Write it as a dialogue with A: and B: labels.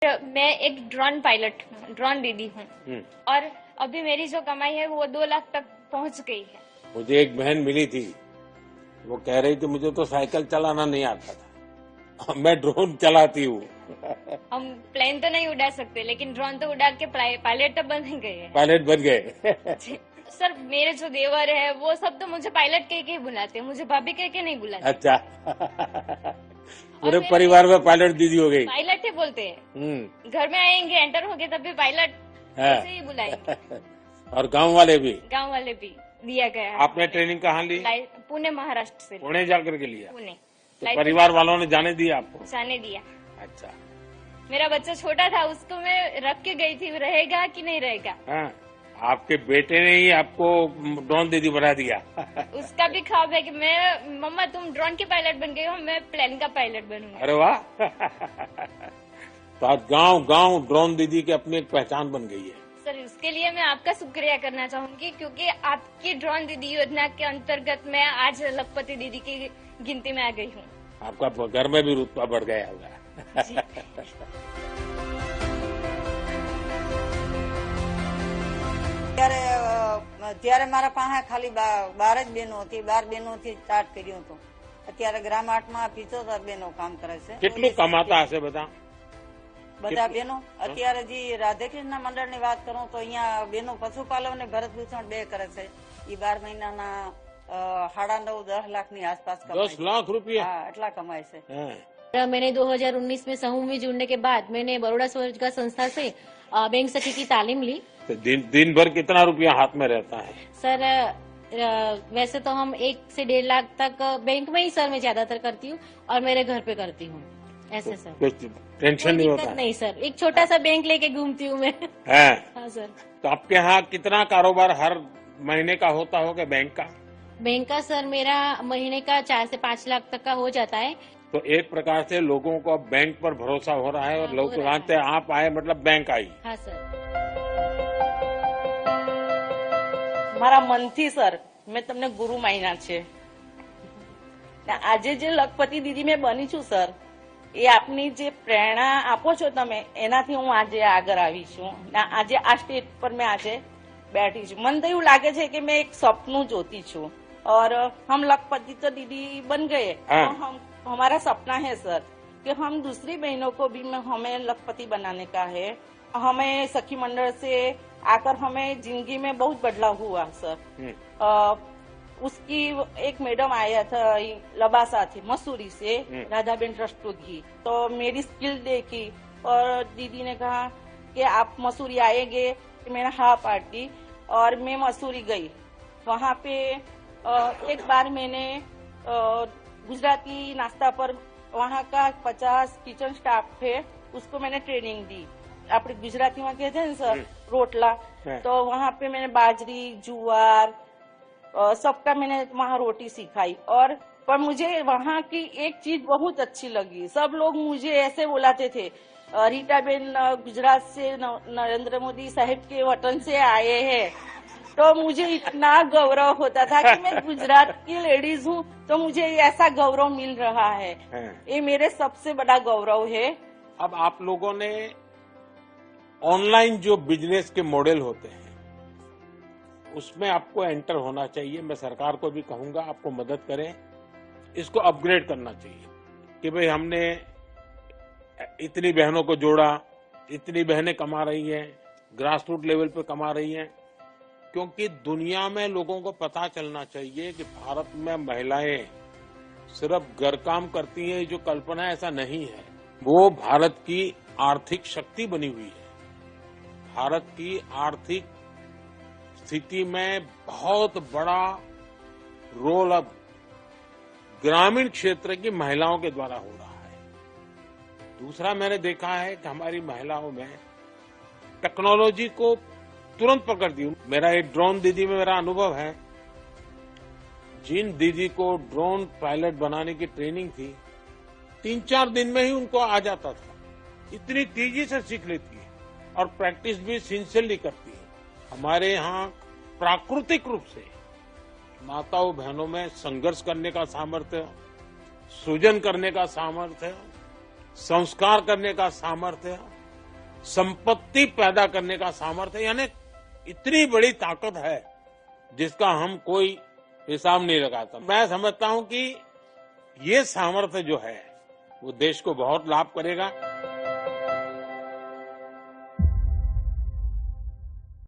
A: मैं एक ड्रोन दीदी हूँ और अभी मेरी जो कमाई है वो 2 लाख तक पहुँच गई है।
B: मुझे एक बहन मिली थी, वो कह रही थी मुझे तो साइकिल चलाना नहीं आता था, मैं ड्रोन चलाती हूँ।
A: हम प्लेन तो नहीं उड़ा सकते लेकिन ड्रोन तो उड़ा के पायलट तो बन ही गए हैं।
B: पायलट बन गए।
A: सर मेरे जो देवर है वो सब तो मुझे पायलट कह के ही बुलाते हैं, मुझे भाभी कह के नहीं बुलाते।
B: अच्छा। पूरे परिवार में पायलट दीदी हो गई।
A: पायलट ही बोलते हैं। घर में आएंगे एंटर होंगे तब भी पायलट ऐसे ही बुलाएंगे।
B: और गांव वाले भी
A: दिया गया है।
B: आपने ट्रेनिंग कहाँ ली?
A: पुणे महाराष्ट्र से।
B: पुणे जाकर के लिया?
A: पुणे।
B: तो परिवार वालों ने जाने दिया आपको?
A: जाने दिया।
B: अच्छा।
A: मेरा बच्चा छोटा था, उसको मैं रख के गई थी, रहेगा कि नहीं रहेगा।
B: हाँ, आपके बेटे ने ही आपको ड्रोन दीदी बना दिया।
A: उसका भी ख्वाब है कि मैं मम्मा तुम ड्रोन के पायलट बन गए हो, मैं प्लेन का पायलट बनूंगा।
B: अरे वाह। तो आज गांव गांव ड्रोन दीदी की अपनी एक पहचान बन गई है।
A: सर उसके लिए मैं आपका शुक्रिया करना चाहूंगी क्योंकि आपकी ड्रोन दीदी योजना के अंतर्गत मैं आज लखपति दीदी की गिनती में आ गई हूँ।
B: आपका घर में भी रुतबा बढ़ गया होगा।
C: ત્યારે મારા પાસે ખાલી 12 જ બહેનો હતી, 12 બહેનોથી સ્ટાર્ટ કર્યું હતું. અત્યારે ગ્રામ 8માં 75 બહેનો કામ કરે છે.
B: કેટલું કમાતા હશે
C: બધા બહેનો? અત્યારે જે રાધેકૃષ્ણ મંડળની વાત કરું તો અહીંયા બહેનો પશુપાલન અને ભરતભૂષણ 2 કરે છે. એ 12 મહિનાના 9.5-10 લાખની આસપાસ કમાય.
B: 10 लाख रुपया?
C: હા, એટલા કમાય છે.
D: मैंने 2019 में समूह में जुड़ने के बाद मैंने बड़ौदा स्वरोजगार संस्था से बैंक सखी की तालीम ली।
B: तो दिन भर कितना रुपया हाथ में रहता है?
D: सर वैसे तो हम 1 से 1.5 लाख तक बैंक में ही सर मैं ज्यादातर करती हूँ और मेरे घर पे करती हूँ ऐसे। सर
B: कुछ टेंशन नहीं होता?
D: नहीं सर, एक छोटा सा बैंक लेके घूमती हूँ मैं।
B: हाँ
D: सर।
B: तो आपके यहाँ कितना कारोबार हर महीने का होता होगा बैंक का?
D: बैंक का सर मेरा महीने का 4 से 5 लाख तक का हो जाता है।
B: तो एक प्रकार से लोगों को अब बैंक पर भरोसा हो रहा है और लोग जानते हैं आप आए मतलब बैंक आई।
D: हाँ सर।
E: મારા મનથી સર મેં તમને ગુરુ માન્યા છે. આજે જે લખપતિ દીદી મેં બની છું સર, એ આપની જે પ્રેરણા આપો છો તમે એનાથી હું આજે આગળ આવી છું. આજે આ સ્ટેજ પર મેં આજે बैठी છું. મને તો એવું લાગે છે કે મેં એક સપનું જોતી છું और हम लखपति तो दीदी बन गए। तो हमारा सपना है सर कि हम दूसरी बहनों को भी हमें लखपति बनाने का है। हमें सखी मंडल से आकर हमें जिंदगी में बहुत बदलाव हुआ सर। उसकी एक मैडम आया था लबासा थी मसूरी से, राधाबेन रस्तोगी, तो मेरी स्किल देखी और दीदी ने कहा कि आप मसूरी आएंगे। मैंने हाँ पार्टी और मैं मसूरी गई। वहाँ पे एक बार मैंने गुजराती नाश्ता पर वहाँ का 50 किचन स्टाफ है उसको मैंने ट्रेनिंग दी। आप गुजराती में कहते हैं सर रोटला, तो वहाँ पे मैंने बाजरी जुआर सबका मैंने वहाँ रोटी सिखाई। और पर मुझे वहाँ की एक चीज बहुत अच्छी लगी, सब लोग मुझे ऐसे बुलाते थे रीटा बेन गुजरात से नरेंद्र मोदी साहब के वतन से आए हैं। तो मुझे इतना गौरव होता था कि मैं गुजरात की लेडीज हूँ तो मुझे ऐसा गौरव मिल रहा है। ये मेरे सबसे बड़ा गौरव है।
B: अब आप लोगों ने ऑनलाइन जो बिजनेस के मॉडल होते हैं उसमें आपको एंटर होना चाहिए। मैं सरकार को भी कहूंगा आपको मदद करें, इसको अपग्रेड करना चाहिए कि भाई हमने इतनी बहनों को जोड़ा, इतनी बहनें कमा रही हैं, ग्रास रूट लेवल पे कमा रही हैं, क्योंकि दुनिया में लोगों को पता चलना चाहिए कि भारत में महिलाएं सिर्फ घर काम करती हैं जो कल्पना ऐसा नहीं है, वो भारत की आर्थिक शक्ति बनी हुई है। भारत की आर्थिक स्थिति में बहुत बड़ा रोल अब ग्रामीण क्षेत्र की महिलाओं के द्वारा हो रहा है। दूसरा मैंने देखा है कि हमारी महिलाओं में टेक्नोलॉजी को तुरंत पकड़ती हूँ। मेरा एक ड्रोन दीदी में मेरा अनुभव है, जिन दीदी को ड्रोन पायलट बनाने की ट्रेनिंग थी 3-4 दिन में ही उनको आ जाता था, इतनी तेजी से सीख लेती है और प्रैक्टिस भी सिंसियरली करती है। हमारे यहाँ प्राकृतिक रूप से माताओं बहनों में संघर्ष करने का सामर्थ्य, सृजन करने का सामर्थ्य, संस्कार करने का सामर्थ्य संपत्ति पैदा करने का सामर्थ्य, यानी इतनी बड़ी ताकत है जिसका हम कोई हिसाब नहीं लगाता। मैं समझता हूं कि ये सामर्थ्य जो है वो देश को बहुत लाभ करेगा।